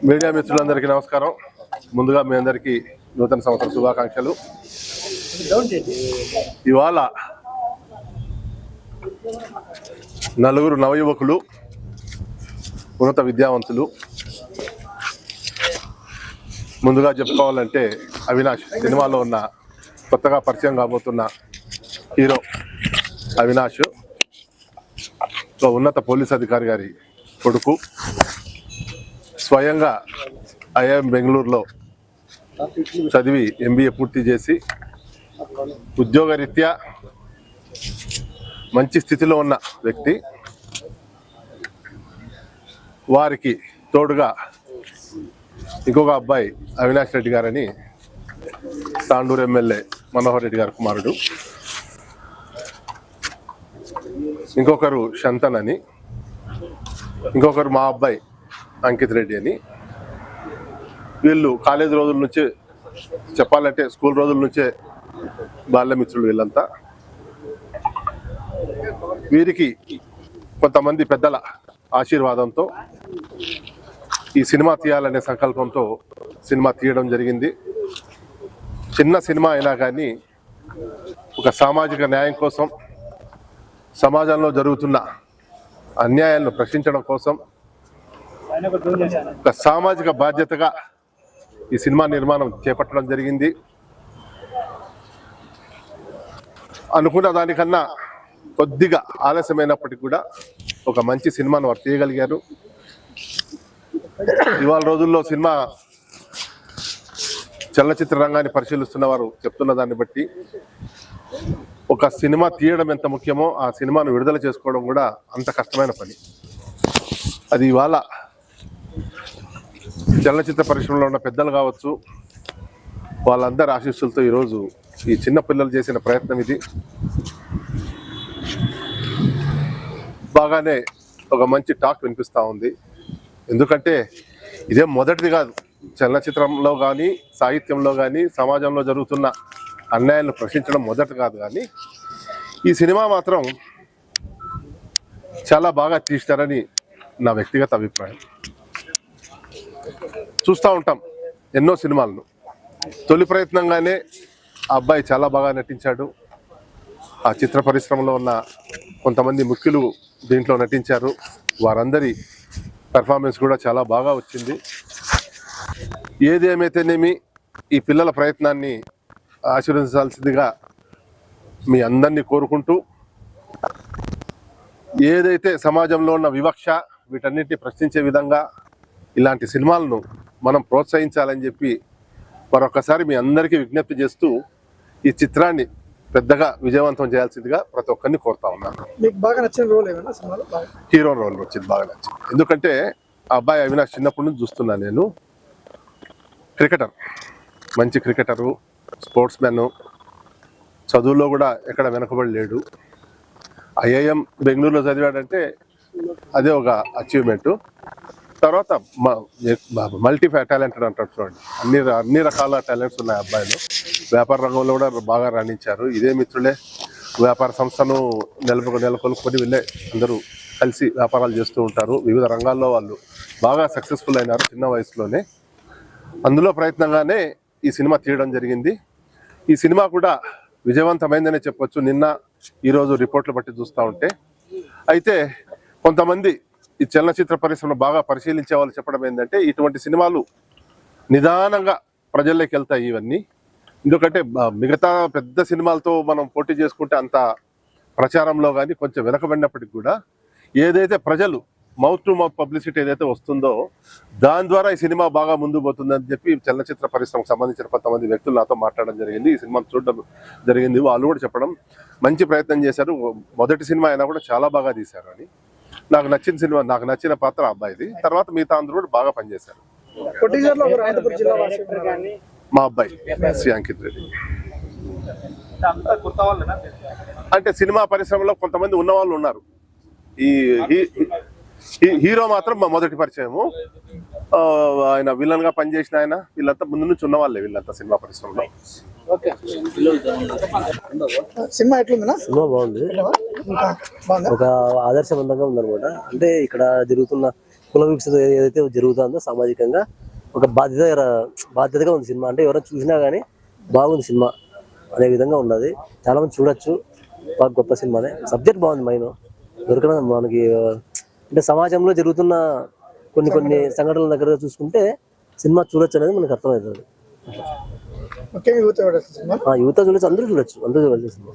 Media మిత్రులందరికీ నమస్కారం. ముందుగా మీ అందరికీ నూతన సంవత్సర శుభాకాంక్షలు. ఇవాళ నలుగురు నవయువకులు, ఉన్నత విద్యావంతులు, ముందుగా చెప్పుకోవాలంటే అవినాష్, సినిమాలో ఉన్న కొత్తగా పరిచయం కాబోతున్న హీరో అవినాష్, ఉన్నత పోలీస్ అధికారి గారి కొడుకు, స్వయంగా ఐఐఎం బెంగళూరులో చదివి ఎంబీఏ పూర్తి చేసి ఉద్యోగరీత్యా మంచి స్థితిలో ఉన్న వ్యక్తి. వారికి తోడుగా ఇంకొక అబ్బాయి అవినాష్ రెడ్డి గారని, తాండూరు ఎమ్మెల్యే మనోహర్ రెడ్డి గారి కుమారుడు. ఇంకొకరు శంతన్ అని, ఇంకొకరు మా అబ్బాయి అంకిత్ రెడ్డి అని. వీళ్ళు కాలేజ్ రోజుల నుంచే, చెప్పాలంటే స్కూల్ రోజుల నుంచే బాల్యమిత్రులు వీళ్ళంతా. వీరికి కొంతమంది పెద్దల ఆశీర్వాదంతో ఈ సినిమా తీయాలనే సంకల్పంతో సినిమా తీయడం జరిగింది. చిన్న సినిమా అయినా కానీ ఒక సామాజిక న్యాయం కోసం, సమాజంలో జరుగుతున్న అన్యాయాలను ప్రశ్నించడం కోసం, ఒక సామాజిక బాధ్యతగా ఈ సినిమా నిర్మాణం చేపట్టడం జరిగింది. అనుకున్న దానికన్నా కొద్దిగా ఆలస్యమైనప్పటికీ కూడా ఒక మంచి సినిమాను వారు తీయగలిగారు. ఇవాళ రోజుల్లో సినిమా చలనచిత్ర రంగాన్ని పరిశీలిస్తున్న వారు చెప్తున్న దాన్ని బట్టి ఒక సినిమా తీయడం ఎంత ముఖ్యమో ఆ సినిమాను విడుదల చేసుకోవడం కూడా అంత కష్టమైన పని. అది ఇవాళ చలనచిత్ర పరిశ్రమలో ఉన్న పెద్దలు కావచ్చు, వాళ్ళందరి ఆశీస్సులతో ఈరోజు ఈ చిన్న పిల్లలు చేసిన ప్రయత్నం ఇది. బాగానే ఒక మంచి టాక్ వినిపిస్తూ ఉంది. ఎందుకంటే ఇదేం మొదటిది కాదు. చలనచిత్రంలో కానీ, సాహిత్యంలో కానీ, సమాజంలో జరుగుతున్న అన్యాయాలను ప్రశ్నించడం మొదటి కాదు. కానీ ఈ సినిమా మాత్రం చాలా బాగా తీస్తారని నా వ్యక్తిగత అభిప్రాయం. చూస్తూ ఉంటాం ఎన్నో సినిమాలను. తొలి ప్రయత్నంగానే ఆ అబ్బాయి చాలా బాగా నటించాడు. ఆ చిత్ర పరిశ్రమలో ఉన్న కొంతమంది ముఖ్యులు దీంట్లో నటించారు. వారందరి పెర్ఫార్మెన్స్ కూడా చాలా బాగా వచ్చింది. ఏది ఏమైతేనేమి ఈ పిల్లల ప్రయత్నాన్ని ఆశీర్వదించాల్సిందిగా మీ అందరినీ కోరుకుంటూ, ఏదైతే సమాజంలో ఉన్న వివక్ష వీటన్నిటిని ప్రశ్నించే విధంగా ఇలాంటి సినిమాలను మనం ప్రోత్సహించాలని చెప్పి మరొకసారి మీ అందరికీ విజ్ఞప్తి చేస్తూ ఈ చిత్రాన్ని పెద్దగా విజయవంతం చేయాల్సిందిగా ప్రతి ఒక్కరిని కోరుతా ఉన్నాను. మీకు బాగా నచ్చిన రోల్ ఏమైనా సినిమాలో? హీరో రోల్ వచ్చింది, బాగా నచ్చింది. ఎందుకంటే ఆ అబ్బాయి అవినాష్ చిన్నప్పటి నుంచి చూస్తున్నాను నేను. క్రికెటర్, మంచి క్రికెటరు, స్పోర్ట్స్ మ్యాన్, చదువులో కూడా ఎక్కడ వెనకబడి లేడు. ఐఐఎం బెంగళూరులో చదివాడంటే అదే ఒక అచీవ్మెంటు. తర్వాత మల్టీ టాలెంటెడ్ అంటారు చూడండి, అన్ని రకాల టాలెంట్స్ ఉన్నాయి అబ్బాయిలు. వ్యాపార రంగంలో కూడా బాగా రాణించారు. ఇదే మిత్రులే వ్యాపార సంస్థను నెలకొల్పుకొని వీళ్ళే అందరూ కలిసి వ్యాపారాలు చేస్తూ ఉంటారు. వివిధ రంగాల్లో వాళ్ళు బాగా సక్సెస్ఫుల్ అయినారు చిన్న వయసులోనే. అందులో ప్రయత్నంగానే ఈ సినిమా తీయడం జరిగింది. ఈ సినిమా కూడా విజయవంతమైందనే చెప్పొచ్చు, నిన్న ఈరోజు రిపోర్ట్లు బట్టి చూస్తూ ఉంటే. అయితే కొంతమంది ఈ చలనచిత్ర పరిశ్రమ బాగా పరిశీలించే వాళ్ళు చెప్పడం ఏంటంటే, ఇటువంటి సినిమాలు నిదానంగా ప్రజల్లోకి వెళ్తాయి ఇవన్నీ. ఎందుకంటే మిగతా పెద్ద సినిమాలతో మనం పోటీ చేసుకుంటే అంత ప్రచారంలో కానీ కొంచెం వెనకబడినప్పటికీ కూడా ఏదైతే ప్రజలు మౌత్ టు మౌత్ పబ్లిసిటీ ఏదైతే వస్తుందో దాని ద్వారా ఈ సినిమా బాగా ముందుకు పోతుందని చెప్పి చలనచిత్ర పరిశ్రమకు సంబంధించిన కొంతమంది వ్యక్తులు నాతో మాట్లాడడం జరిగింది. ఈ సినిమా చూడడం జరిగింది. వాళ్ళు కూడా చెప్పడం మంచి ప్రయత్నం చేశారు, మొదటి సినిమా అయినా కూడా చాలా బాగా తీశారు అని. నాకు నచ్చిన సినిమా, నాకు నచ్చిన పాత్ర అబ్బాయిది. తర్వాత మిగతా అందరూ కూడా బాగా పనిచేశారు. మా అబ్బాయి శ్రీ అంకిత్ రెడ్డి అంటే సినిమా పరిశ్రమలో కొంతమంది ఉన్న వాళ్ళు ఉన్నారు. ఈ హీరో మాత్రం మా మొదటి పరిచయము. ఆయన విలన్ గా పనిచేసిన ఆయన, వీళ్ళంతా ముందు నుంచి ఉన్న వాళ్ళే వీళ్ళంతా సినిమా పరిశ్రమలో. సినిమా ఎట్లుందా? సినిమా బాగుంది, ఒక ఆదర్శవంతంగా ఉందన్నమాట. అంటే ఇక్కడ జరుగుతున్న కుల వివక్షత ఏదైతే జరుగుతుందో సామాజికంగా ఒక బాధ్యతగా ఉంది సినిమా. అంటే ఎవరైనా చూసినా కానీ బాగుంది సినిమా అనే విధంగా ఉన్నది. చాలా మంది చూడొచ్చు, బాగా గొప్ప సినిమానే. సబ్జెక్ట్ బాగుంది. ఎవరికైనా మనకి అంటే సమాజంలో జరుగుతున్న కొన్ని సంఘటనల దగ్గర చూసుకుంటే సినిమా చూడొచ్చు అనేది మనకు అర్థమవుతుంది. ముఖ్యంగా యువత ఎవరు సినిమా? యువత చూడొచ్చు, అందరూ చూడొచ్చు సినిమా.